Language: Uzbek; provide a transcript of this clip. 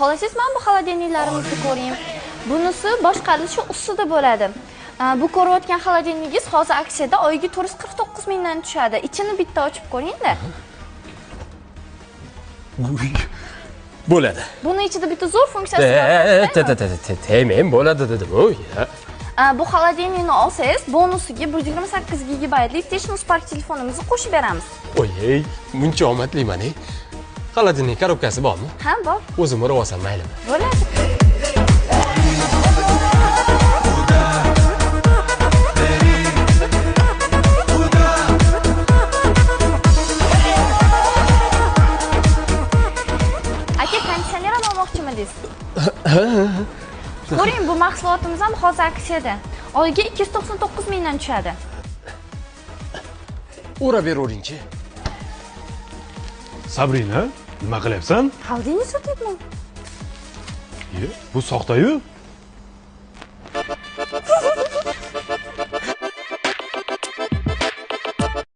Xohlasangiz men bu xolodilniklarimizni ko'ring. Bunisi boshqarilishi ustida bo'ladi. Bu ko'rayotgan xolodilnigingiz hozir aksiyada oyiga 449 mingdan tushadi. Ichini bitta ochib ko'ring-da. Bo'ladi. Buni ichida bitta zo'r funksiyasi bor. Temem bo'ladi dedim. Bu xolodilnikni olsangiz, bonusiga 128 gigabaytlik Technospark telefonimizni qo'shib beramiz. Oy, buncha omadliman. Xolodilnik korobkasi bormi? Ha, bor. O'zim urib olsam maylimi? Bo'ladi. Aka, konditsioner ham olmoqchimidingiz? Ko'ring, bu mahsulotimiz ham hozir aksiyada. Oyiga 299 mingdan tushadi. Ura beravering-chi. Sabrina, nima qilyapsan? Xolodilnik sotyapman. Bu soxta-yu.